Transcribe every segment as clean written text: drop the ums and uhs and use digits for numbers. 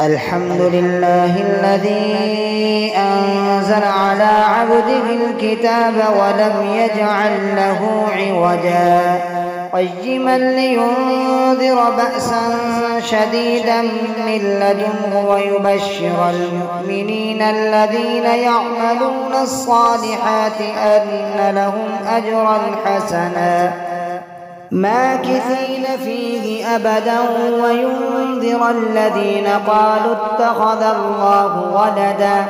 الحمد لله الذي أنزل على عبده الكتاب ولم يجعل له عوجا قيما لينذر بأسا شديدا من لدنه ويبشر المؤمنين الذين يعملون الصالحات أن لهم أجرا حسنا ماكثين فيه أبدا وينذر الذين قالوا اتخذ الله ولدا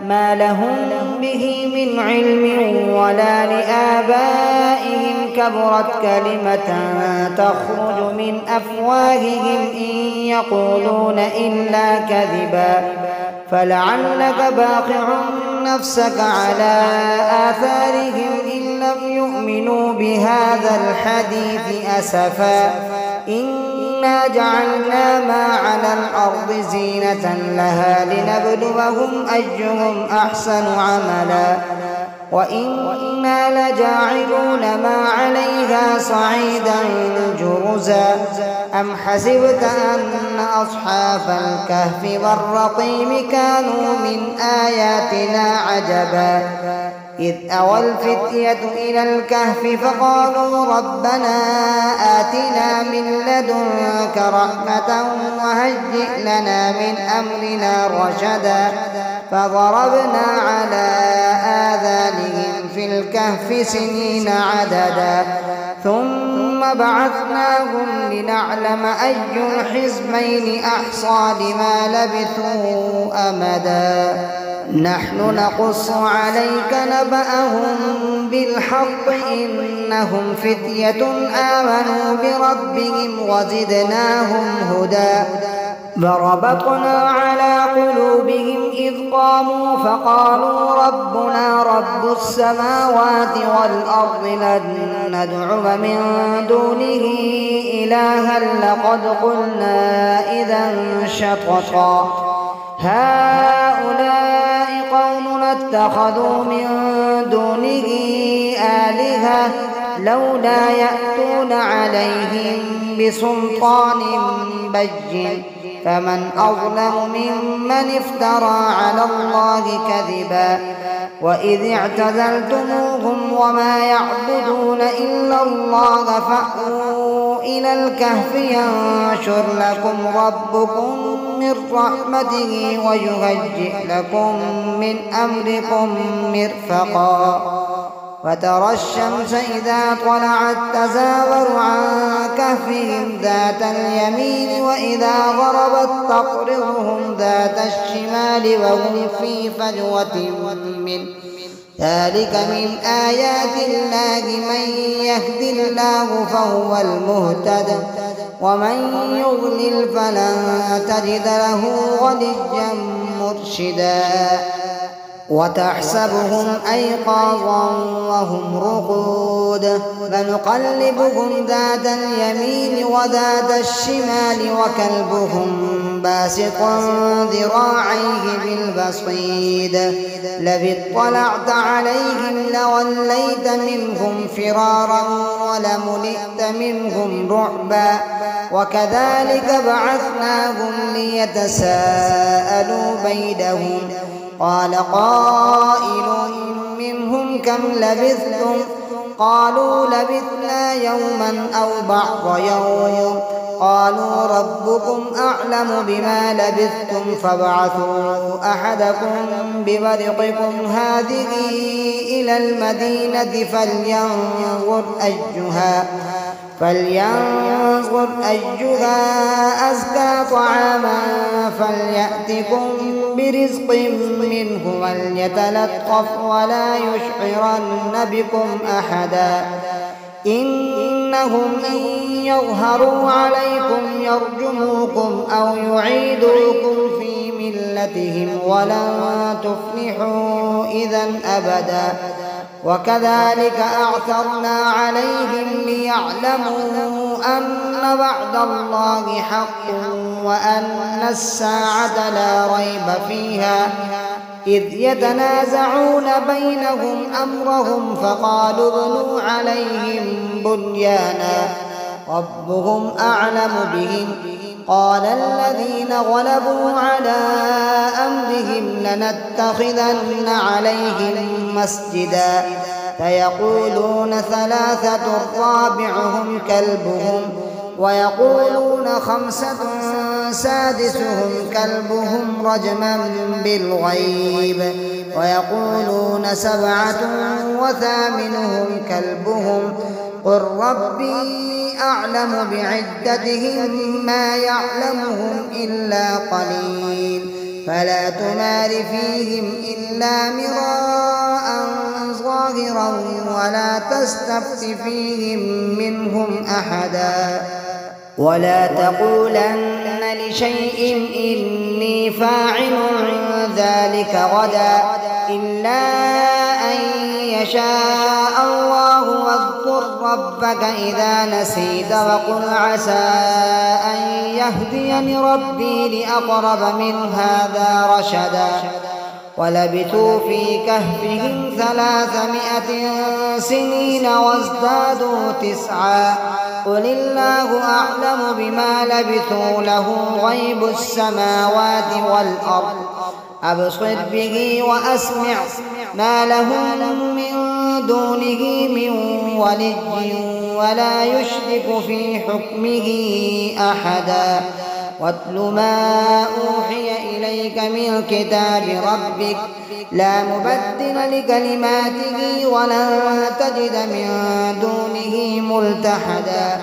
ما لهم به من علم ولا لآبائهم كبرت كلمة تخرج من أفواههم إن يقولون إلا كذبا فلعلك باخع نفسك على آثارهم إن لم يؤمنوا بهذا الحديث أسفا إنا جعلنا ما على الأرض زينة لها لنبلوهم أيهم أحسن عملا وإنا لجاعلون ما عليها صعيدا جرزا أم حسبت أن أصحاب الكهف والرقيم كانوا من آياتنا عجبا إذ أوى الفتية إلى الكهف فقالوا ربنا آتنا من لدنك رحمة وهيئ لنا من أمرنا رشدا فضربنا على آذانهم في الكهف سنين عددا ثم بعثناهم لنعلم أي الحزبين أحصى لما لبثوا أمدا نحن نقص عليك نبأهم بالحق إنهم فتية آمنوا بربهم وزدناهم هدى فربطنا على قلوبهم إذ قاموا فقالوا ربنا رب السماوات والأرض لن ندعو من دونه إلها لقد قلنا إذا شططا هؤلاء قومنا اتخذوا من دونه آلهة لولا يأتون عليهم بسلطان بين فمن أظلم ممن افترى على الله كذبا وإذ اعتزلتموهم وما يعبدون إلا الله فأووا إلى الكهف ينشر لكم ربكم من رحمته ويهيئ لكم من أمركم مرفقا وترى الشمس إذا طلعت تزاور عن كهفهم ذات اليمين وإذا غربت تقرضهم ذات الشمال وهم في فجوة منه ذلك من آيات الله من يهد الله فهو المهتد ومن يضلل فلن تجد له وليا مرشدا وتحسبهم أيقاظا وهم رقود فنقلبهم ذات اليمين وذات الشمال وكلبهم باسط ذراعيه بالبصيد لو اطلعت عليهم لوليت منهم فرارا ولملئت منهم رعبا وكذلك بعثناهم ليتساءلوا بينهم قال قائل منهم كم لبثتم قالوا لبثنا يوما أو بعض يوم قالوا ربكم أعلم بما لبثتم فابعثوا أحدكم بورقكم هذه إلى المدينة فلينظر أيها أزكى طعاما فليأتكم برزق منه وليتلطف ولا يشعرن بكم أحدا إنهم إن يظهروا عليكم يرجموكم أو يعيدوكم في ملتهم ولن تفلحوا إذا أبدا وكذلك أعثرنا عليهم ليعلموا أن وعد الله حق وأن الساعة لا ريب فيها إذ يتنازعون بينهم أمرهم فقالوا ابنوا عليهم بنيانا ربهم أعلم بهم قال الذين غلبوا على أمرهم لنتخذن عليهم مسجدا فيقولون ثلاثة رابعهم كلبهم ويقولون خمسة سادسهم كلبهم رجما بالغيب ويقولون سبعة وثامنهم كلبهم قل ربي أعلم بعدتهم ما يعلمهم إلا قليل فلا تمار فيهم إلا مراء ظاهرا ولا تستفت فيهم منهم أحدا ولا تقولن لشيء إني فاعل ذلك غدا إلا أن يشاء الله واذكر ربك إذا نسيت وقل عسى أن يهديني ربي لأقرب من هذا رشدا ولبثوا في كهفهم 300 سنين وازدادوا 9 قل الله أعلم بما لبثوا له غيب السماوات والأرض أبصر به وأسمع ما لهم من دونه من ولي ولا يشرك في حكمه أحدا واتل ما أوحي إليك من كتاب ربك لا مبدل لكلماته ولن تجد من دونه ملتحدا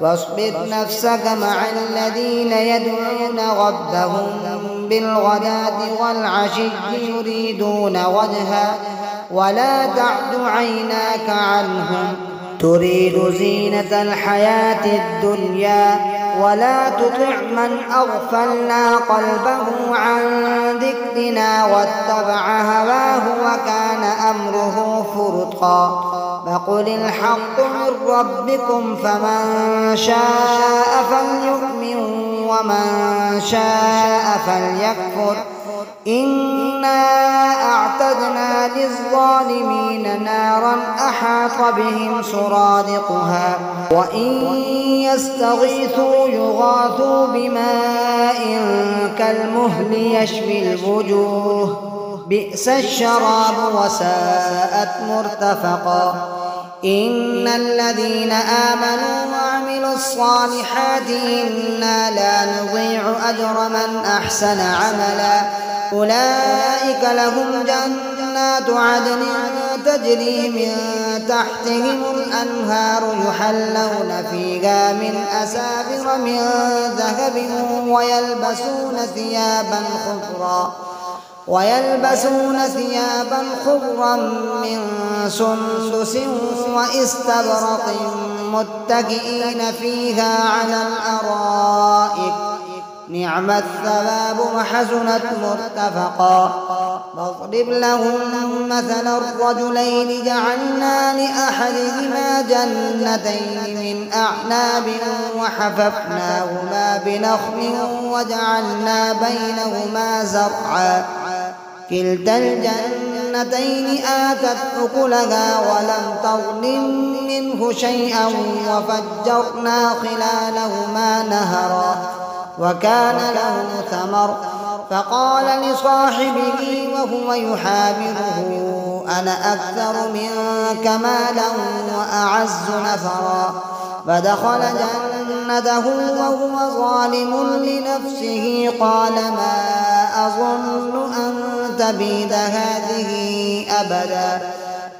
واصبر نفسك مع الذين يدعون ربهم بالغداة والعشي يريدون وجهه ولا تعد عيناك عنهم تريد زينة الحياة الدنيا ولا تطع من أغفلنا قلبه عن ذكرنا واتبع هواه وكان أمره فرطا فقل الحق من ربكم فمن شاء فليؤمن ومن شاء فليكفر إنا أعتدنا للظالمين نارا أحاط بهم سرادقها وإن يستغيثوا يغاثوا بماء كالمهل يشوي الوجوه بئس الشراب وساءت مرتفقا إن الذين آمنوا وعملوا الصالحات إنا لا نضيع أجر من أحسن عملا أولئك لهم جنات عدن تجري من تحتهم الأنهار يحلون فيها من أساور من ذهب ويلبسون ثيابا خضرا من سندس واستبرق متكئين فيها على الأرائك نعم الثواب وحسنت مرتفقا واضرب لهم مثل الرجلين جعلنا لأحدهما جنتين من أعناب وحففناهما بنخل وجعلنا بينهما زرعا كلتا الجنتين آتت أكلها ولم تظلم منه شيئا وفجرنا خلالهما نهرا وكان له ثمر فقال لصاحبه وهو يحاوره أنا أكثر منك مالا وأعز نفرا فدخل جنته وهو ظالم لنفسه قال ما أظن أن تبيد هذه أبدا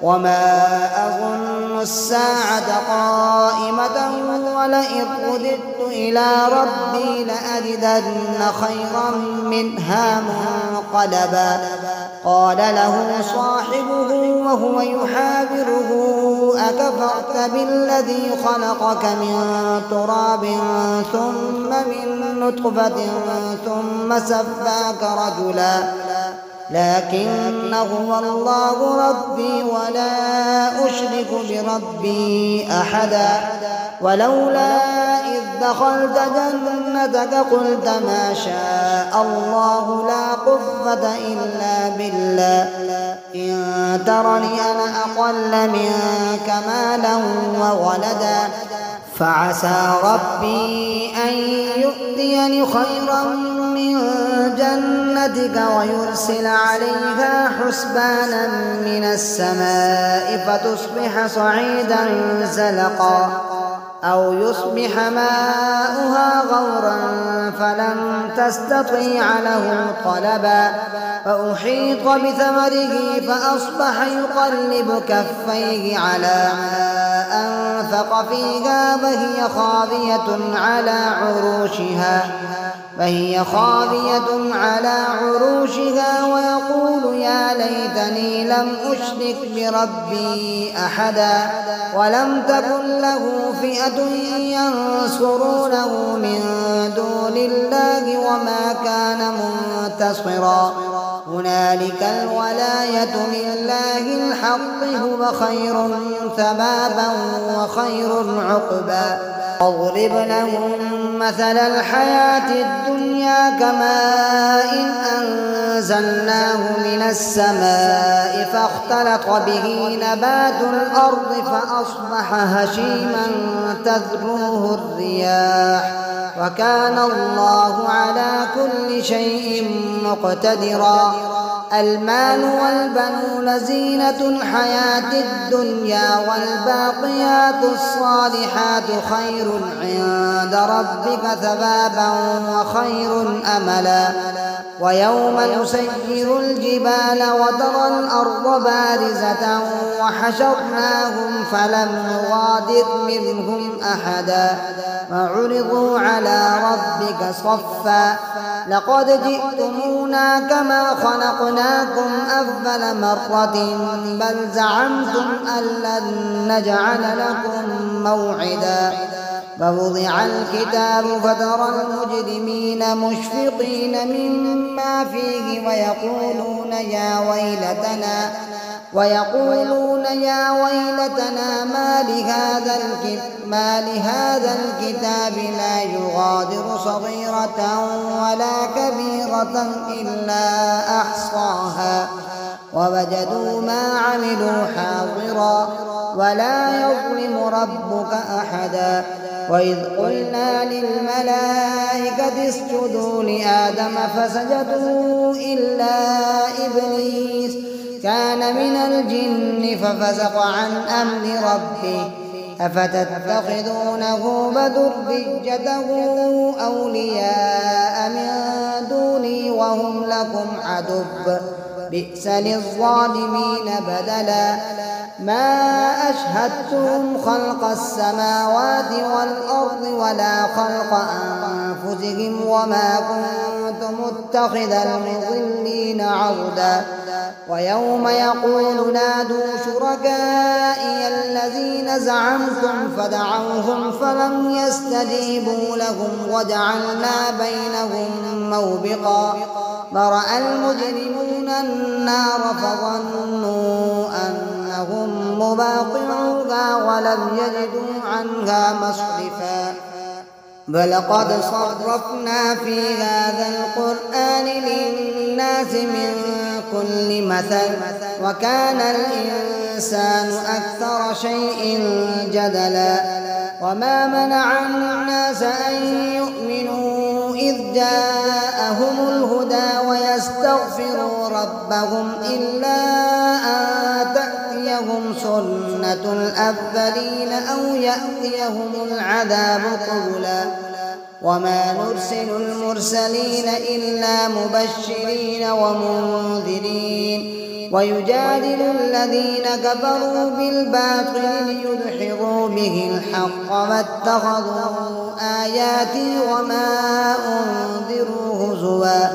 وما أظن الساعة قائمة ولئن رددت إلى ربي لأجدن خيرا منها منقلبا قال له صاحبه وهو يحاوره أكفرت بالذي خلقك من تراب ثم من نطفة ثم سواك رجلا لكن هو الله ربي ولا أشرك بربي أحدا ولولا إذ دخلت جنتك قلت ما شاء الله لا قوة إلا بالله إن ترني أنا أقل منك مالا وولدا فعسى ربي أن يؤتيني خيرا من جنتك ويرسل عليها حسبانا من السماء فتصبح صعيدا زلقا أو يصبح ماؤها غورا فلن تستطيع له طلبا فأحيط بثمره فأصبح يقلب كفيه على ما أنفق فيها فهي خاوية على عروشها ويقول يا ليتني لم أشرك بربي أحدا ولم تكن له فئة ينصرونه من دون الله وما كان منتصرا هنالك الولاية لله الحق هو خير ثوابا وخير عقبا واضرب لهم مثل الحياة الدنيا كماء أنزلناه من السماء فاختلط به نبات الأرض فأصبح هشيما تذروه الرياح وكان الله على كل شيء مقتدرا المال والبنون زينة الحياة الدنيا والباقيات الصالحات خير عند ربك ثوابا وخير أملا ويوم نسير الجبال وترى الأرض بارزة وحشرناهم فلم نغادر منهم أحدا وعرضوا على ربك صفا لقد جئتمونا كما خلقناكم أول مرة بل زعمتم أن لن نجعل لكم موعدا فوضع الكتاب فترى المجرمين مشفقين مما فيه ويقولون يا ويلتنا ما لهذا الكتاب لا يغادر صغيرة ولا كبيرة إلا أحصاها ووجدوا ما عملوا حاضرا ولا يظلم ربك أحدا وإذ قلنا للملائكة اسجدوا لآدم فسجدوا إلا إبليس كان من الجن ففسق عن أمر ربه أفتتخذونه وذريته أولياء من دوني وهم لكم عدو بئس للظالمين بدلا ما أشهدتهم خلق السماوات والأرض ولا خلق أنفسهم وما كنت متخذ المضلين عضدا ويوم يقول نادوا شركائي الذين زعمتم فدعوهم فلم يستجيبوا لهم وجعلنا بينهم موبقا برأ المجرمون النار فظنوا أنهم مواقعوها ولم يجدوا عنها مصرفا بل قد صرفنا في هذا القرآن للناس من كل مثل وكان الإنسان أكثر شيء جدلا وما منع الناس أن يؤمنوا إذ جاءهم الهدى ويستغفروا ربهم إلا أن تأتيهم سنة الأولين أو يأتيهم العذاب قبلا وما نرسل المرسلين إلا مبشرين ومنذرين ويجادل الذين كفروا بالباطل ليدحضوا به الحق واتخذوا آياتي وما أنذروا هزوا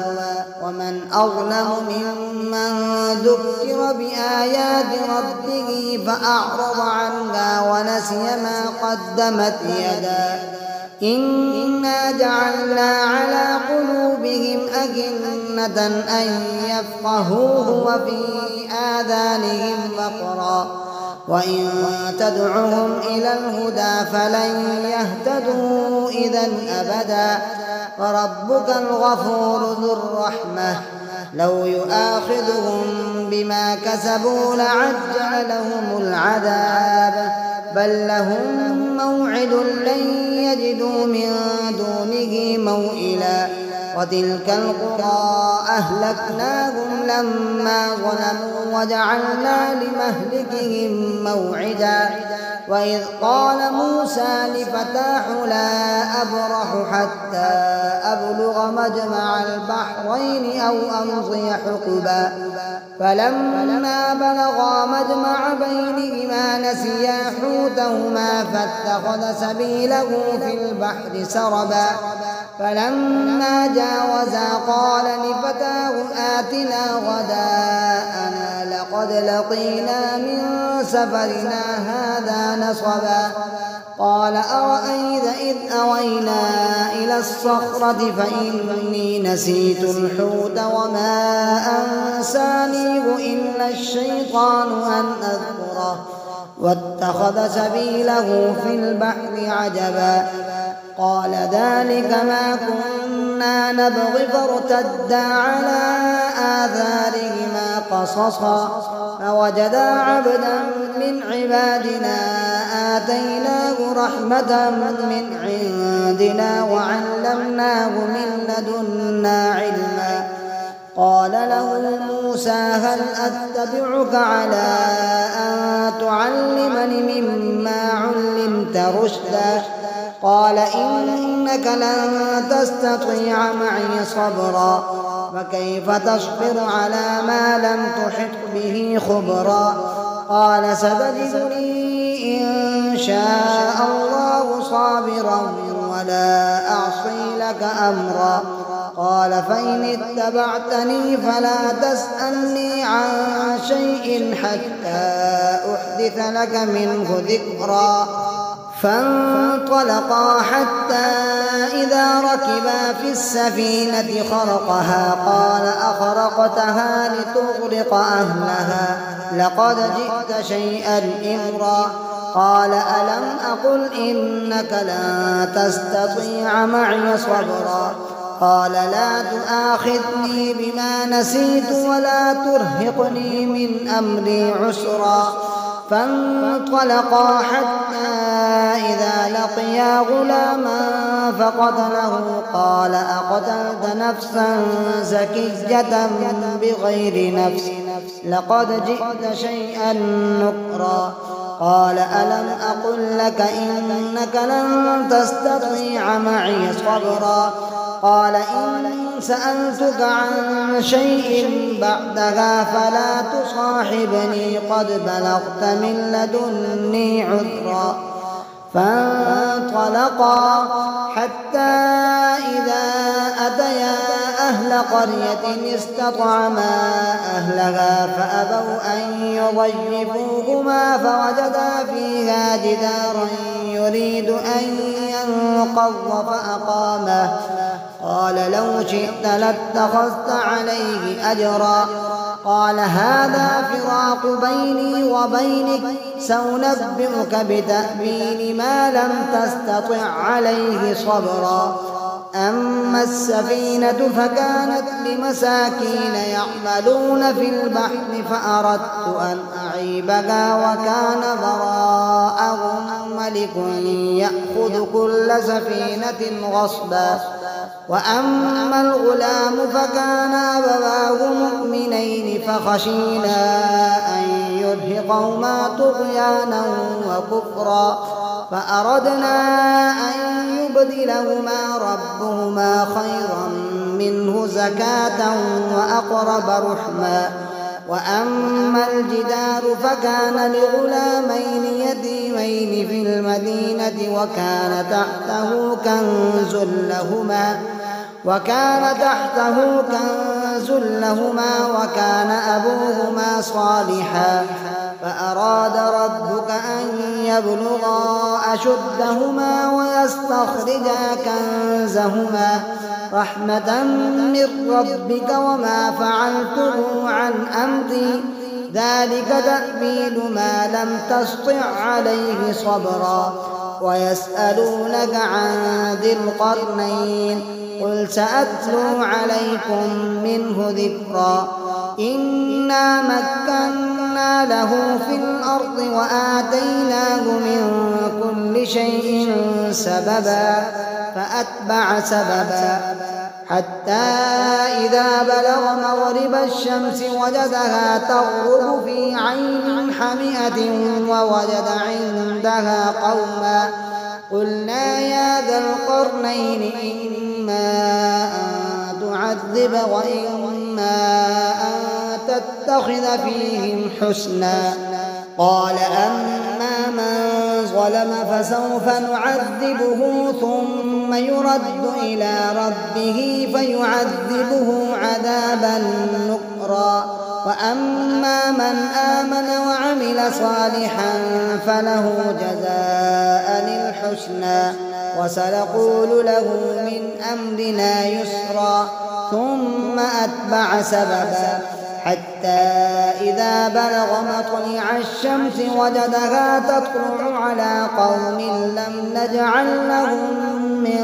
ومن أظلم ممن ذكر بآيات ربه فأعرض عنها ونسي ما قدمت يداه إنا جعلنا على قلوبهم أكنة أن يفقهوه وفي آذانهم وقرا وإن تدعهم إلى الهدى فلن يهتدوا إذا أبدا وربك الغفور ذو الرحمة لو يؤاخذهم بما كسبوا لعجل لهم العذاب بل لهم موعد لن يجدوا من دونه موئلا وتلك القرى أهلكناهم لما ظلموا وجعلنا لمهلكهم موعدا وإذ قال موسى لفتاه لا أبرح حتى أبلغ مجمع البحرين أو أمضي حقبا فلما بلغا مجمع بينهما نسيا حوتهما فاتخذ سبيله في البحر سربا فلما جاوزا قال لفتاه آتنا غداءنا لقد لقينا من سفرنا هذا نصبا قال أرأيت إذ أوينا إلى الصخرة فإني نسيت الحوت وما أنسانيه إلا الشيطان أن أذكره واتخذ سبيله في البحر عجبا قال ذلك ما كنا نبغي فارتدا على آثارهما قصصا فوجدا عبدا من عبادنا آتيناه رحمة من عندنا وعلمناه من لدنا علما قال له موسى هل أتبعك على أن تعلمني مما علمت رشدا قال إنك لن تستطيع معي صبرا فكيف تصبر على ما لم تحط به خبرا قال ستجدني إن شاء الله صابرا ولا أعصي لك أمرا قال فإن اتبعتني فلا تسألني عن شيء حتى أحدث لك منه ذكرا فانطلقا حتى إذا ركبا في السفينة خرقها قال أخرقتها لتغرق أهلها لقد جئت شيئا إمرا قال ألم أقل إنك لن تستطيع معي صبرا قال لا تؤاخذني بما نسيت ولا ترهقني من أمري عسرا فانطلقا حتى إذا لقيا غلاما فقتله قال أقتلت نفسا زكية بغير نفس لقد جئت شيئا نكرا قال ألم أقل لك إنك لن تستطيع معي صبرا قال إن سألتك عن شيء بعدها فلا تصاحبني قد بلغت من لدني عذرا فانطلقا حتى إذا أتيا أهل قرية استطعما أهلها فأبوا أن يضيفوهما فوجدا فيها جدارا يريد أن ينقض فأقامه قال لو شئت لاتخذت عليه أجرا قال هذا فراق بيني وبينك سأنبئك بتأويل ما لم تستطع عليه صبرا أما السفينة فكانت لمساكين يعملون في البحر فأردت أن أعيبها وكان وراءهم ملك يأخذ كل سفينة غصبا وأما الغلام فكان أبواه مؤمنين فخشينا أن يرهقهما طغيانا وكفرا فأردنا أن يبدلهما ربهما خيرا منه زكاة وأقرب رحما وأما الجدار فكان لغلامين يتيمين في المدينة وكان تحته كنز لهما وكان أبوهما صالحا فأراد ربك أن يبلغا أشدهما ويستخرجا كنزهما رحمة من ربك وما فعلته عن أمري ذلك تأويل ما لم تسطع عليه صبرا ويسألونك عن ذي القرنين قل سأتلو عليكم منه ذكرا إنا مكنا ومكنا له في الأرض وآتيناه من كل شيء سببا فأتبع سببا حتى إذا بلغ مغرب الشمس وجدها تغرب في عين حمئة ووجد عندها قوما قلنا يا ذا القرنين إما أن تعذب وإما أن تتخذ فيهم حسنا قال أما من ظلم فسوف نعذبه ثم يرد إلى ربه فيعذبه عذابا نكرا وأما من آمن وعمل صالحا فله جزاء الحسنى وسنقول له من أمرنا يسرا ثم أتبع سببا حتى إذا بلغ مطلع الشمس وجدها تطلع على قوم لم نجعل لهم من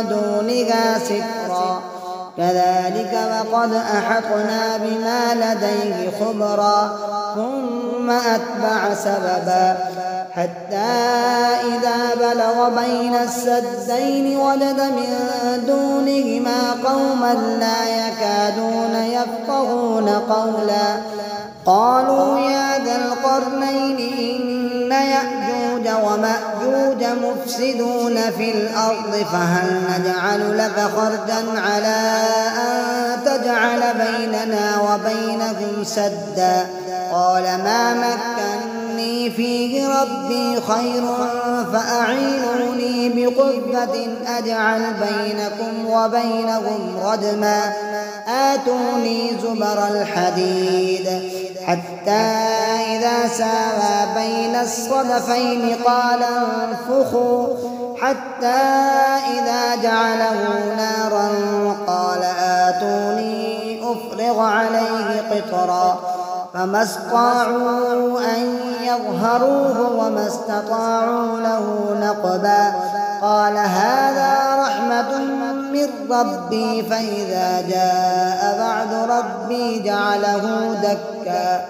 دونها سترا كذلك وقد أحطنا بما لديه خبرا ثم أتبع سببا حتى إذا بلغ بين السدين وجد من دونهما قوما لا يكادون يفقهون قولا قالوا يا ذا القرنين إن يأجوج ومأجوج مفسدون في الأرض فهل نجعل لك خرجا على أن تجعل بيننا وبينهم سدا قال ما مكني فيه ربي خير فأعينوني بقوة أجعل بينكم وبينهم ردما آتوني زبر الحديد حتى إذا ساوى بين الصدفين قال انفخوا حتى إذا جعله نارا قال آتوني أفرغ عليه قطرا فما استطاعوا أن يظهروه وما استطاعوا له نقبا قال هذا رحمة من ربي فإذا جاء وعد ربي جعله دكا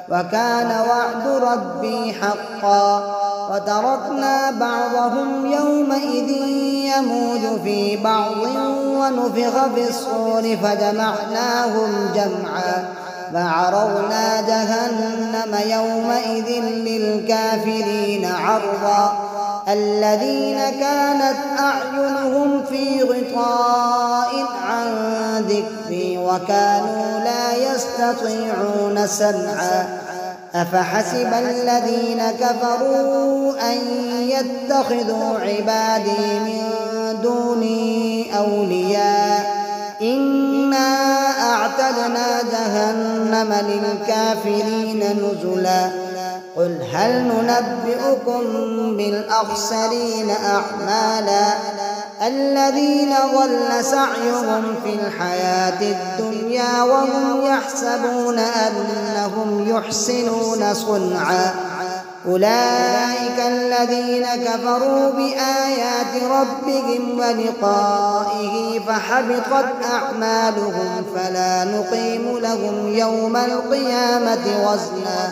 وكان وعد ربي حقا وتركنا بعضهم يومئذ يموج في بعض ونفخ في الصور فجمعناهم جمعا فعرضنا جهنم يومئذ للكافرين عرضا الذين كانت أعينهم في غطاء عن ذكري وكانوا لا يستطيعون سمعا أفحسب الذين كفروا أن يتخذوا عبادي من دوني أولياء إنا أعتدنا جهنم للكافرين نزلا قل هل ننبئكم بالأخسرين أعمالا الذين ضل سعيهم في الحياة الدنيا وهم يحسبون أنهم يحسنون صنعا أولئك الذين كفروا بآيات ربهم ولقائه فحبطت أعمالهم فلا نقيم لهم يوم القيامة وزنا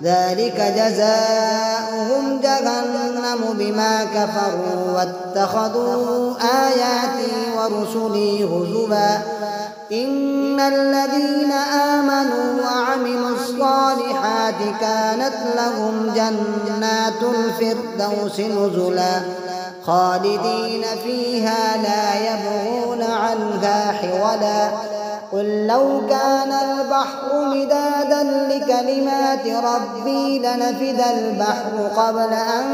ذلك جزاؤهم جهنم بما كفروا واتخذوا آياتي ورسلي هزوا إن الذين آمنوا وعملوا الصالحات كانت لهم جنات الفردوس نزلا خالدين فيها لا يبغون عنها حولا قل لو كان البحر مدادا لكلمات ربي لنفد البحر قبل أن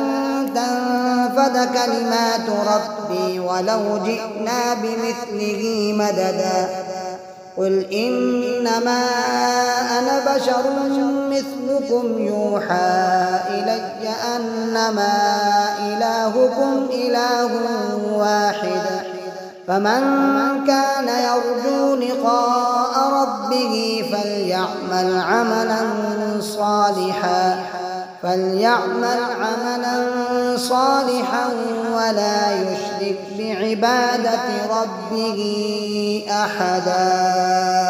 تنفد كلمات ربي ولو جئنا بمثله مددا قل إنما أنا بشر مثلكم يوحى إلي أنما إلهكم إله واحد فمن كان يرجو لقاء ربه فليعمل عملا صالحا ولا يشرك بعبادة ربه أحدا.